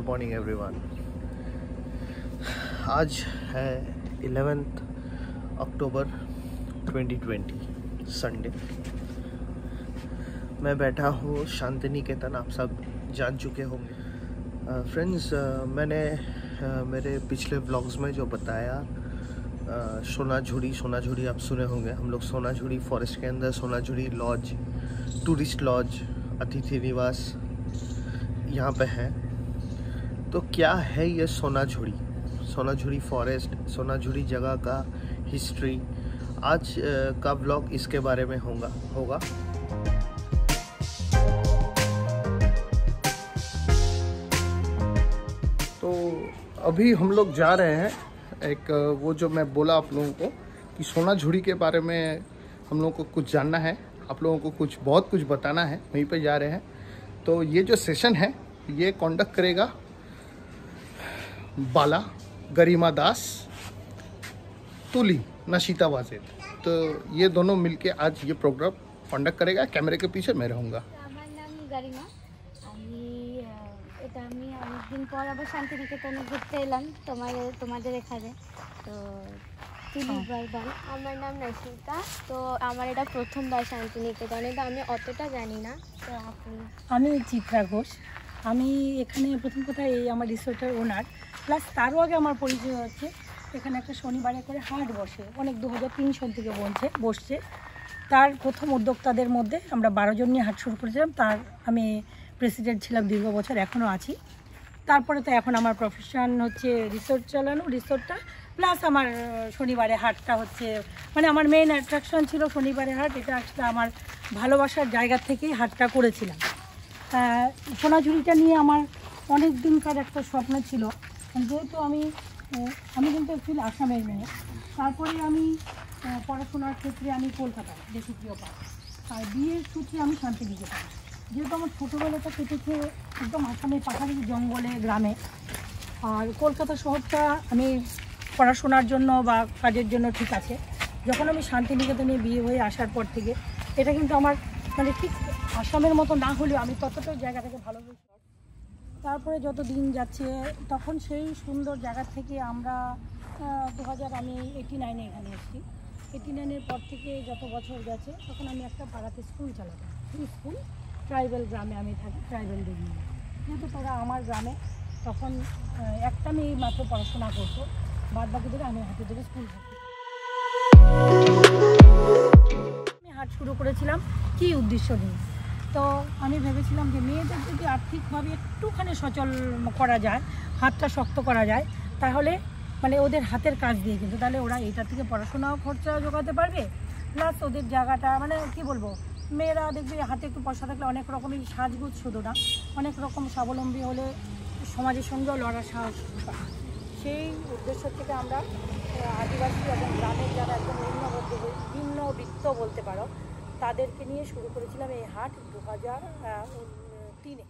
Morning everyone. आज है 11 अक्टूबर 2020 Sunday. मैं बैठा हूँ शांति निकेतन, आप सब जान चुके होंगे। फ्रेंड्स, मैंने मेरे पिछले व्लॉग्स में जो बताया, सोनाझुरी आप सुने होंगे। हम लोग सोनाझुरी फॉरेस्ट के अंदर सोनाझुरी लॉज, टूरिस्ट लॉज, अतिथि निवास यहाँ पे है। तो क्या है ये सोनाझुरी फॉरेस्ट, सोनाझुरी जगह का हिस्ट्री, आज का व्लॉग इसके बारे में होगा। तो अभी हम लोग जा रहे हैं एक, वो जो मैं बोला आप लोगों को कि सोनाझुरी के बारे में हम लोगों को कुछ जानना है, आप लोगों को बहुत कुछ बताना है, वहीं पे जा रहे हैं। तो ये जो सेशन है ये कंडक्ट करेगा बाला, गरिमा दास, तुली, नशिता वाजेद। तो ये दोनों मिलके आज ये प्रोग्राम कंडक्ट करेगा। कैमरे के पीछे मैं रहूँगा। আমার নাম गरिमा। এটা আমি অনেকদিন পর আবার শান্তিনিকেতনে ঘুরতে এলাম তোমাদের এখানে। তো আমার নাম নশিতা। তো আমার এটা প্রথমবার শান্তিনিকেতনে, তো আমি অতটা জানি না। তো আমি চিত্রা ঘোষ। আমি এখানে প্রথম কথা এই আমার রিসোর্টের ওনার, প্লাস তারও আগে আমার পরিচয় হচ্ছে। এখানে একটা শনিবারে করে হাট বসে, অনেক 2003 সাল থেকে বসছে। তার প্রথম উদ্যোক্তাদের মধ্যে আমরা 12 জন নিয়ে হাট শুরু করেছিলাম। তার আমি প্রেসিডেন্ট ছিলাম দীর্ঘ বছর, এখনও আছি। তারপরে তো এখন আমার প্রফেশন হচ্ছে রিসোর্ট চালানো, রিসোর্টটা প্লাস আমার শনিবারে হাটটা হচ্ছে, মানে আমার মেইন অ্যাট্রাকশন ছিল শনিবারে হাট। এটা আসলে আমার ভালোবাসার জায়গা থেকেই হাটটা করেছিলাম। সোনাঝুরিটা নিয়ে আমার অনেক দিনকার একটা স্বপ্ন ছিল, যেহেতু আমি কিন্তু অ্যাকচুয়ালি আসামের মেয়ে। তারপরে আমি পড়াশোনার ক্ষেত্রে আমি কলকাতায় দেশপ্রিয় পাই, আর বিয়ের সূত্রে আমি শান্তিনিকেতন। যেহেতু আমার ছোটোবেলাটা কেটেছে একদম আসামের পাহাড়ি জঙ্গলে, গ্রামে। আর কলকাতা শহরটা আমি পড়াশোনার জন্য বা কাজের জন্য ঠিক আছে। যখন আমি শান্তিনিকেতনে বিয়ে হয়ে আসার পর থেকে এটা কিন্তু আমার মানে ঠিক আসামের মতো না হলেও আমি ততটাও জায়গাটাকে ভালোবেসে। তারপরে যত দিন যাচ্ছে তখন সেই সুন্দর জায়গা থেকে আমরা 2000 আমি 89-এ এখানে এসেছি। 89-এর পর থেকে যত বছর গেছে তখন আমি একটা পাড়াতে স্কুল চালাতাম, স্কুল ট্রাইবেল গ্রামে আমি থাকি, ট্রাইবেলদের নিয়ে। যেহেতু তারা আমার গ্রামে তখন একটা মেয়ে মাত্র পড়াশোনা করতো, বাদ বাকি ধরে আমি হাতে ধরে স্কুল থাকি। আমি হাট শুরু করেছিলাম কী উদ্দেশ্য নিয়ে? তো আমি ভেবেছিলাম যে মেয়েদের যদি আর্থিকভাবে একটুখানি সচল করা যায়, হাতটা শক্ত করা যায়, তাহলে মানে ওদের হাতের কাজ দিয়ে কিন্তু তাহলে ওরা এটা থেকে পড়াশোনাও খরচা জোগাতে পারবে, প্লাস ওদের জায়গাটা মানে কি বলবো, মেয়েরা দেখবে হাতে একটু পয়সা থাকলে অনেক রকমই সাজগুজ, শুধু না অনেক রকম স্বাবলম্বী হলে সমাজের সঙ্গেও লড়ার সাহস পায়। সেই উদ্দেশ্য থেকে আমরা আদিবাসী এবং গ্রামের যারা একদম নিম্নবিত্ত বলতে পারো তাদেরকে নিয়ে শুরু করেছিলাম এই হাট 2003-এ।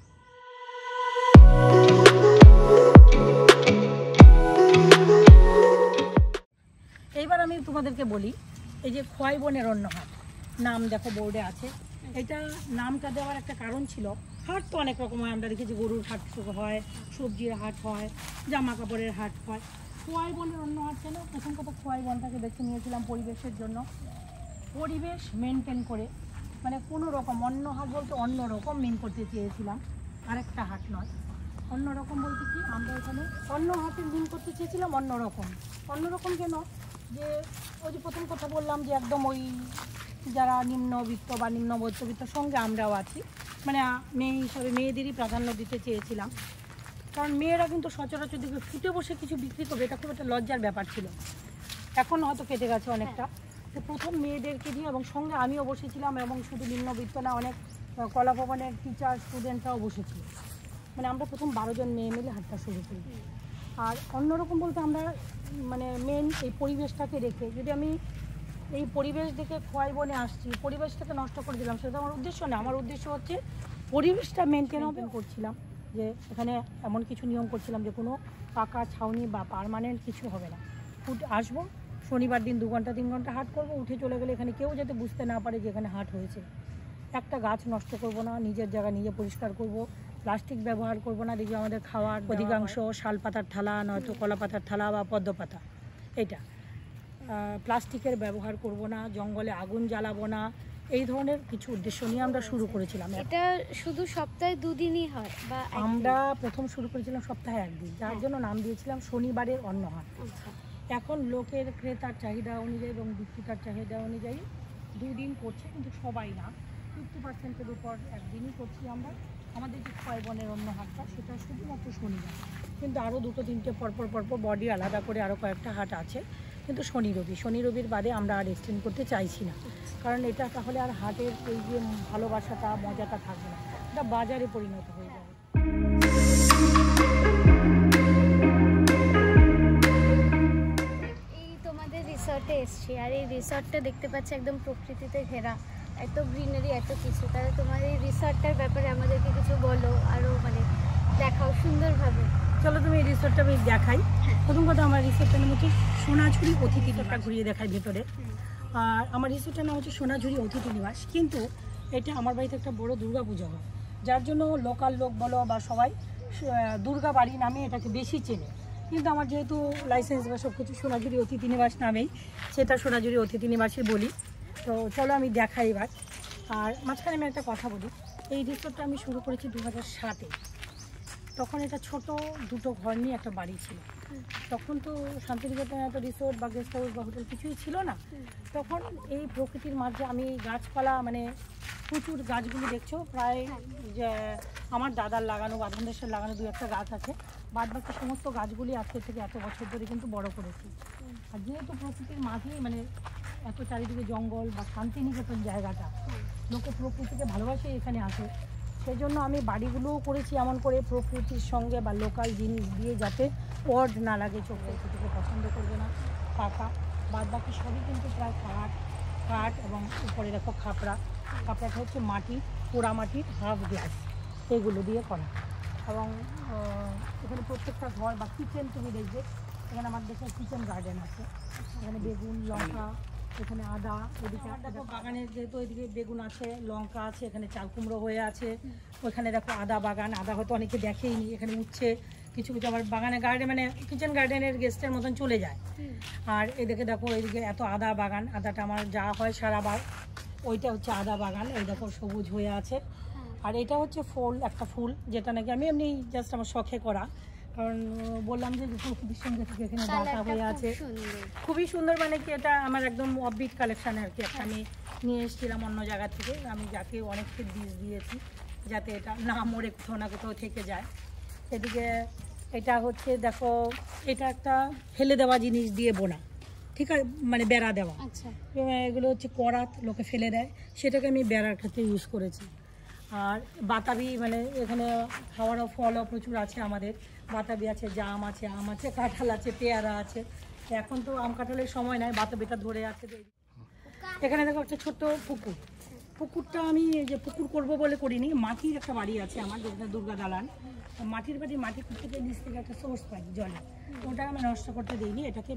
এইবার আমি তোমাদেরকে বলি, এই যে খোয়াই বনের অন্য হাট, নাম দেখো বোর্ডে আছে। এটা নামটা দেওয়ার একটা কারণ ছিল, হাট তো অনেক রকম হয়, আমরা দেখেছি গরুর হাট হয়, সবজির হাট হয়, জামা কাপড়ের হাট হয়। খোয়াই বনের অন্য হাট কেন? প্রথম কথা খোয়াই বনটাকে বেছে নিয়েছিলাম পরিবেশের জন্য, পরিবেশ মেনটেন করে, মানে কোনো রকম অন্য হাট বলতে অন্য রকম মেন করতে চেয়েছিলাম, আরেকটা হাট নয়। অন্য রকম বলতে কি, আমরা এখানে অন্য হাটের মেন করতে চেয়েছিলাম অন্যরকম কেন? যে ওই যে প্রথম কথা বললাম যে একদম ওই যারা নিম্নবিত্ত বা নিম্ন মধ্যবিত্তের সঙ্গে আমরাও আছি, মানে মেয়ে হিসাবে মেয়েদেরই প্রাধান্য দিতে চেয়েছিলাম। কারণ মেয়েরা কিন্তু সচরাচর দিকে ফুটে বসে কিছু বিক্রি করবে, এটা খুব একটা লজ্জার ব্যাপার ছিল, এখন হয়তো কেটে গেছে অনেকটা। তো প্রথম মেয়েদেরকে দিয়ে এবং সঙ্গে আমিও বসেছিলাম, এবং শুধু নিম্নবিত্ত না, অনেক কলাভবনের টিচার স্টুডেন্টরাও বসেছিল। মানে আমরা প্রথম 12 জন মেয়ে মিলে হাটটা শুরু করি। আর অন্যরকম বলতে আমরা মানে মেন এই পরিবেশটাকে রেখে, যদি আমি এই পরিবেশ দেখে খোয়াই বনে আসছি, পরিবেশটাকে নষ্ট করে দিলাম, সেটা আমার উদ্দেশ্য না। আমার উদ্দেশ্য হচ্ছে পরিবেশটা মেনটেন করছিলাম, যে এখানে এমন কিছু নিয়ম করছিলাম যে কোনো পাকা ছাউনি বা পার্মানেন্ট কিছু হবে না। আসবো শনিবার দিন 2 ঘন্টা 3 ঘন্টা হাট করবো, উঠে চলে গেলে এখানে কেউ যাতে বুঝতে না পারে যে এখানে হাট হয়েছে। একটা গাছ নষ্ট করব না, নিজের জায়গা নিজে পরিষ্কার করব, প্লাস্টিক ব্যবহার করব না। দেখবি আমাদের খাওয়ার অধিকাংশ শাল পাতার থালা, নয়তো কলা পাতার থালা বা পদ্ম পাতা, এটা প্লাস্টিকের ব্যবহার করব না, জঙ্গলে আগুন জ্বালাবো না, এই ধরনের কিছু উদ্দেশ্য নিয়ে আমরা শুরু করেছিলাম। এটা শুধু সপ্তাহে 2 দিনই হয় বা আমরা প্রথম শুরু করেছিলাম সপ্তাহে 1 দিন, যার জন্য নাম দিয়েছিলাম শনিবারের অন্নহাট। এখন লোকের ক্রেতার চাহিদা অনুযায়ী এবং বিক্রেতার চাহিদা অনুযায়ী 2 দিন করছে, কিন্তু সবাই না, 50%-এর উপর 1 দিনই করছি আমরা। আমাদের যে ক্ষয় বনের অন্নহাটটা সেটা শুধুমাত্র শনিবার, কিন্তু আরও 2-3টে পরপর বডি আলাদা করে আরও কয়েকটা হাট আছে, কিন্তু শনি রবির বাদে আমরা আর এক্সটেন্ড করতে চাইছি না, কারণ এটা তাহলে আর হাটের এই যে ভালোবাসাটা মজাটা থাকবে না, এটা বাজারে পরিণত হয়ে যাবে। এই তোমাদের রিসর্টে এসছি, আর এই রিসর্টটা দেখতে পাচ্ছি একদম প্রকৃতিতে ঘেরা, এত গ্রিনারি, এত কিছু। তাহলে তোমার এই রিসর্টটার ব্যাপারে আমাদেরকে কিছু বলো, আরও মানে দেখাও সুন্দরভাবে। চলো তুমি এই রিসর্টটা আমি দেখাই। প্রথম কথা, আমার রিসর্টটার নাম হচ্ছে সোনাঝুরি অতিথি নিবাস, ঘুরিয়ে দেখাই ভেতরে। আর আমার রিসর্টটার নাম হচ্ছে সোনাঝুরি অতিথি নিবাস, কিন্তু এটা আমার বাড়িতে একটা বড় দুর্গা পুজো হয়, যার জন্য লোকাল লোক বলো বা সবাই দুর্গা বাড়ি নামে এটাকে বেশি চেনে, কিন্তু আমার যেহেতু লাইসেন্স বা সব কিছু সোনাঝুরি অতিথি নিবাস নামেই, সেটা সোনাঝুরি অতিথি নিবাসই বলি। তো চলো আমি দেখাই এবার। আর মাঝখানে আমি একটা কথা বলি, এই রিসর্টটা আমি শুরু করেছি 2007-এ। তখন এটা ছোট 2টো ঘর নিয়ে একটা বাড়ি ছিল। তখন তো শান্তিনিকেতনে এত রিসোর্ট বা গেস্ট হাউস বা হোটেল কিছুই ছিল না। তখন এই প্রকৃতির মাঝে আমি গাছপালা, মানে প্রচুর গাছগুলি দেখছো, প্রায় যে আমার দাদার লাগানো, বাঁধনদেশের লাগানো 2-1টা গাছ আছে, বাদ বাকি সমস্ত গাছগুলি আজকে থেকে এত বছর ধরে কিন্তু বড় করেছি। আর যেহেতু প্রকৃতির মাঝেই মানে এত চারিদিকে জঙ্গল বা শান্তিনিকেতন জায়গাটা, লোকে প্রকৃতিকে ভালোবাসে এখানে আসে, সেই জন্য আমি বাড়িগুলোও করেছি এমন করে প্রকৃতির সঙ্গে বা লোকাল জিনিস দিয়ে, যাতে ওয়ার্ড না লাগে, চোখে থেকে পছন্দ করবে না, পাকা। বাদ বাকি সবই কিন্তু প্রায় কাঠ এবং উপরে দেখো খাপড়াটা হচ্ছে মাটি, পোড়া মাটির হাফ গ্লাস, এগুলো দিয়ে করা। এবং এখানে প্রত্যেকটা ঘর বা কিচেন তুমি দেখবে, এখানে আমার দেশে কিচেন গার্ডেন আছে, এখানে বেগুন, লঙ্কা, এখানে আদা, এদিকে দেখো বাগানের যেহেতু এদিকে বেগুন আছে, লঙ্কা আছে, এখানে চাল কুমড়ো হয়ে আছে, ওইখানে দেখো আদা বাগান, আদা হয়তো অনেকে দেখেইনি, এখানে উঠছে কিছু কিছু, আমার বাগানে গার্ডেন মানে কিচেন গার্ডেনের গেস্টের মতন চলে যায়। আর এদিকে দেখো এইদিকে এত আদা বাগান, আদাটা আমার যা হয় সারাবার, ওইটা হচ্ছে আদা বাগান, এই দেখো সবুজ হয়ে আছে। আর এটা হচ্ছে একটা ফুল, যেটা নাকি আমি এমনি জাস্ট আমার শখে করা, কারণ বললাম যে প্রকৃতির সঙ্গে থেকে এখানে বাসা হয়ে আছে, খুবই সুন্দর। মানে কি এটা আমার একদম অফবিট কালেকশন আর কি, একটা আমি নিয়ে এসেছিলাম অন্য জায়গা থেকে, আমি যাকে অনেককে বীজ দিয়েছি যাতে এটা না মরে কোথাও না কোথাও থেকে যায়। এদিকে এটা হচ্ছে দেখো, এটা একটা ফেলে দেওয়া জিনিস দিয়ে বোনা, ঠিক আছে, মানে বেড়া দেওয়া। এগুলো হচ্ছে করাত, লোকে ফেলে দেয়, সেটাকে আমি বেড়ার ক্ষেত্রে ইউজ করেছি। আর বাতাবি, মানে এখানে খাওয়ারও ফলও প্রচুর আছে আমাদের, বাতাবি আছে, জাম আছে, আম আছে, কাঁঠাল আছে, পেয়ারা আছে। এখন তো আম কাঁঠালের সময় নাই, বাতাবিটা ধরে আছে। এখানে দেখো একটা ছোট্ট পুকুরটা আমি যে পুকুর করব বলে করিনি, মাটির একটা বাড়ি আছে আমার, যেটা দুর্গা দালান, মাটির বাড়ি, মাটি থেকে নিচ থেকে একটা সোর্স পাই জলে, ওটা আমি নষ্ট করতে দিইনি, এটাকে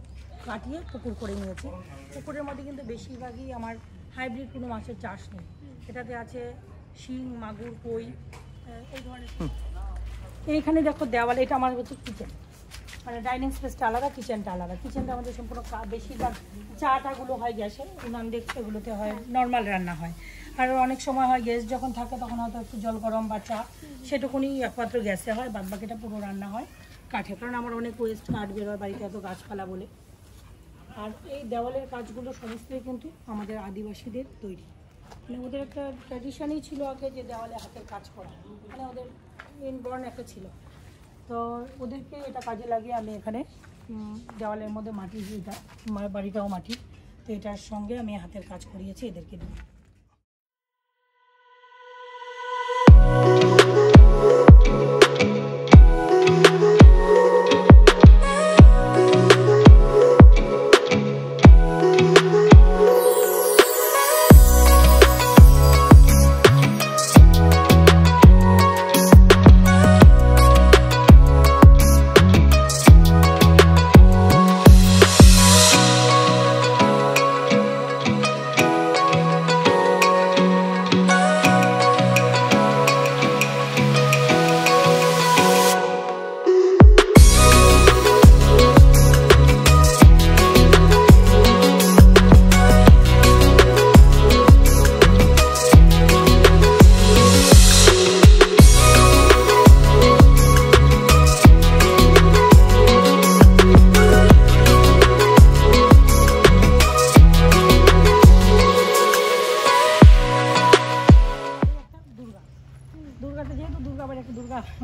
কাটিয়ে পুকুর করে নিয়েছি। পুকুরের মধ্যে কিন্তু বেশিরভাগই আমার হাইব্রিড কোনো মাছের চাষ নেই, এটাতে আছে শিং, মাগুর, কই, এই ধরনের। এইখানে দেখো দেওয়ালে, এটা আমার হচ্ছে কিচেন, মানে ডাইনিং স্পেসটা আলাদা, কিচেনটা আলাদা। কিচেনটা আমাদের সম্পূর্ণ বেশিরভাগ চাটাগুলো হয় গ্যাসে, উনান দেখতে, এগুলোতে হয় নর্মাল রান্না হয়। আর অনেক সময় হয় গেস্ট যখন থাকে তখন হয়তো একটু জল গরম বা চা, সেটুকুনি একমাত্র গ্যাসে হয়, বাদ বাকিটা পুরো রান্না হয় কাঠে, কারণ আমার অনেক ওয়েস্ট কাঠ বেরোয় বাড়িতে এত গাছপালা বলে। আর এই দেওয়ালের কাজগুলো সমস্তই কিন্তু আমাদের আদিবাসীদের তৈরি, মানে ওদের একটা ট্র্যাডিশনই ছিল আগে যে দেওয়ালে হাতের কাজ করা, মানে ওদের ইনবর্ন একটা ছিল। তো ওদেরকে এটা কাজে লাগিয়ে আমি এখানে দেওয়ালের মধ্যে মাটি, এটা বাড়িটাও মাটি, তো এটার সঙ্গে আমি হাতের কাজ করিয়েছি এদেরকে দিয়ে।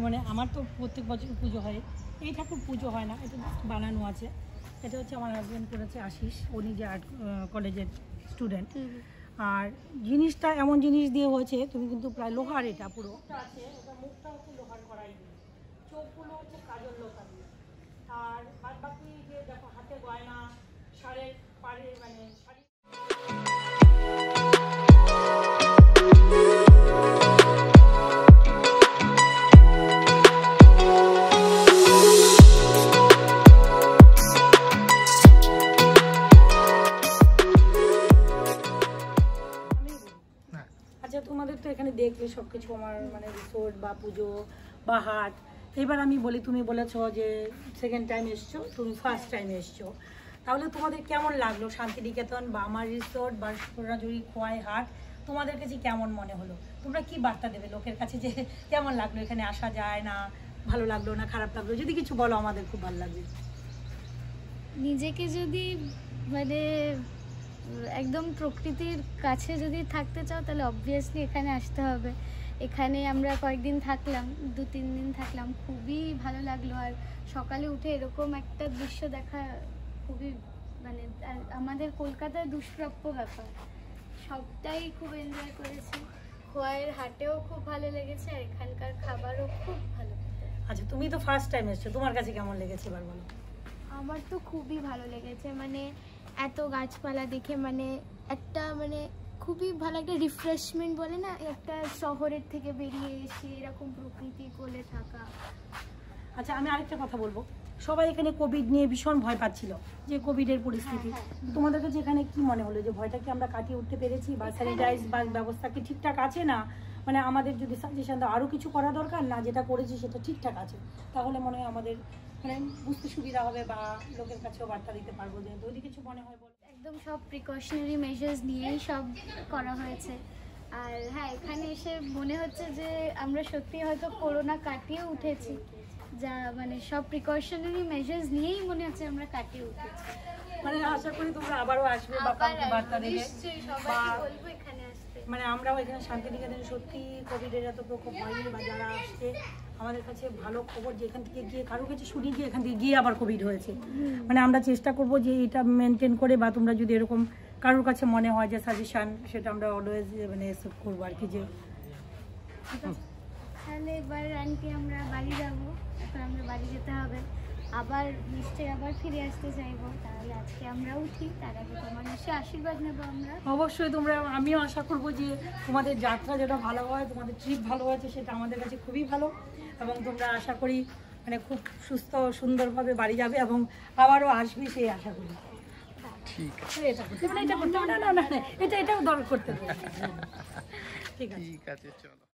মানে আমার তো প্রত্যেক বছর পুজো হয়, এই ঠাকুর পুজো হয় না, এটা বানানো আছে। এটা হচ্ছে আমার হাজব্যান্ড করেছে, আশিস, উনি যে আর্ট কলেজের স্টুডেন্ট। আর জিনিসটা এমন জিনিস দিয়ে হয়েছে, তুমি কিন্তু প্রায় লোহার, এটা পুরো আছে, ওটা মুখটা হচ্ছে লোহার করাই, চোখগুলো হচ্ছে কাজল লোহা দিয়ে। আর বাদ বাকি যে দেখো হাতে গয়না, শাড়ির পাড়ে মানে শাড়ি। আচ্ছা, তোমাদের তো এখানে দেখলে সব কিছু আমার মানে রিসোর্ট বা পুজো বা হাট। এবার আমি বলি, তুমি বলেছো যে সেকেন্ড টাইম এসছো, তুমি ফার্স্ট টাইম এসছো, তাহলে তোমাদের কেমন লাগলো শান্তিনিকেতন বা আমার রিসোর্ট বা সোনাঝুরি খোয়াই হাট? তোমাদের কাছে কেমন মনে হলো? তোমরা কি বার্তা দেবে লোকের কাছে যে কেমন লাগলো, এখানে আসা যায় না, ভালো লাগলো না খারাপ লাগলো, যদি কিছু বলো আমাদের খুব ভালো লাগবে। নিজেকে যদি মানে একদম প্রকৃতির কাছে যদি থাকতে চাও তাহলে অবভিয়াসলি এখানে আসতে হবে। এখানে আমরা কয়েকদিন থাকলাম, 2-3 দিন থাকলাম, খুবই ভালো লাগলো। আর সকালে উঠে এরকম একটা দৃশ্য দেখা খুবই মানে আমাদের কলকাতায় দুষ্প্রাপ্য ব্যাপার। সবটাই খুব এনজয় করেছি। খোয়াইয়ের হাটেও খুব ভালো লেগেছে, আর এখানকার খাবারও খুব ভালো। আচ্ছা, তুমি তো ফার্স্ট টাইম এসছো, তোমার কাছে কেমন লেগেছে এবার বলো? আমার তো খুবই ভালো লেগেছে, মানে এত গাছপালা দেখে মানে একটা মানে খুবই ভালো একটা রিফ্রেশমেন্ট বলে না, একটা শহরের থেকে বেরিয়ে এসে এরকম প্রকৃতি কোলে থাকা। আচ্ছা, আমি আরেকটা কথা বলবো, সবাই এখানে কোভিড নিয়ে ভীষণ ভয় পাচ্ছিল, যে কোভিডের পরিস্থিতি, তোমাদের কাছে এখানে কি মনে হলো যে ভয়টা কি আমরা কাটিয়ে উঠতে পেরেছি, বা স্যানিটাইজ বা ব্যবস্থা কি ঠিকঠাক আছে না? মানে আমাদের যদি সাজেশন দাও আরও কিছু করা দরকার, না যেটা করেছি সেটা ঠিকঠাক আছে, তাহলে মনে হয় আমাদের মানে বুঝতে সুবিধা হবে বা লোকের কাছেও বার্তা দিতে পারবো। যে যদি কিছু মনে হয় বলো। একদম সব প্রিকশনারি মেজার্স নিয়েই সব করা হয়েছে। আর হ্যাঁ, এখানে এসে মনে হচ্ছে যে আমরা সত্যি হয়তো করোনা কাটিয়ে উঠেছি, যা মানে সব প্রিকশনারি মেজার্স নিয়েই মনে হচ্ছে আমরা কাটিয়ে উঠেছি। মানে আশা করি তোমরা আবারও আসবে বা কাউকে বার্তা দেবে, নিশ্চয়ই সবাইকে বলবো এখানে আসতে। মানে আমরাও এখানে শান্তিনিকেতনে সত্যি কোভিডের এত প্রকোপ হয়নি, বা যারা আসছে আমাদের কাছে ভালো খবর যে এখান থেকে গিয়ে কারো কাছে শুনি যে এখান থেকে গিয়ে আবার কোভিড হয়েছে। মানে আমরা চেষ্টা করব যে এটা মেনটেন করে, বা তোমরা যদি এরকম কারোর কাছে মনে হয় যে সাজেশন, সেটা আমরা অলওয়েজ মানে অ্যাকসেপ্ট করবো আর কি। যে ঠিক আছে, তাহলে এবার আন্টি আমরা বাড়ি যাব, এখন আমরা বাড়ি যেতে হবে, আবার নিশ্চয়ই আবার ফিরে আসতে চাইবো। তাহলে আজকে আমরা উঠি, তার আগে তোমার নিশ্চয়ই আশীর্বাদ নেবো আমরা। অবশ্যই তোমরা, আমিও আশা করব যে তোমাদের যাত্রা যেটা ভালো হয়, তোমাদের ট্রিপ ভালো হয়েছে সেটা আমাদের কাছে খুবই ভালো, এবং তোমরা আশা করি মানে খুব সুস্থ সুন্দরভাবে বাড়ি যাবে এবং আবারও আসবে সেই আশা করি। ঠিক আছে, এটা করতে না, এটাও দরকার করতে হবে। ঠিক আছে, ঠিক আছে, চলো।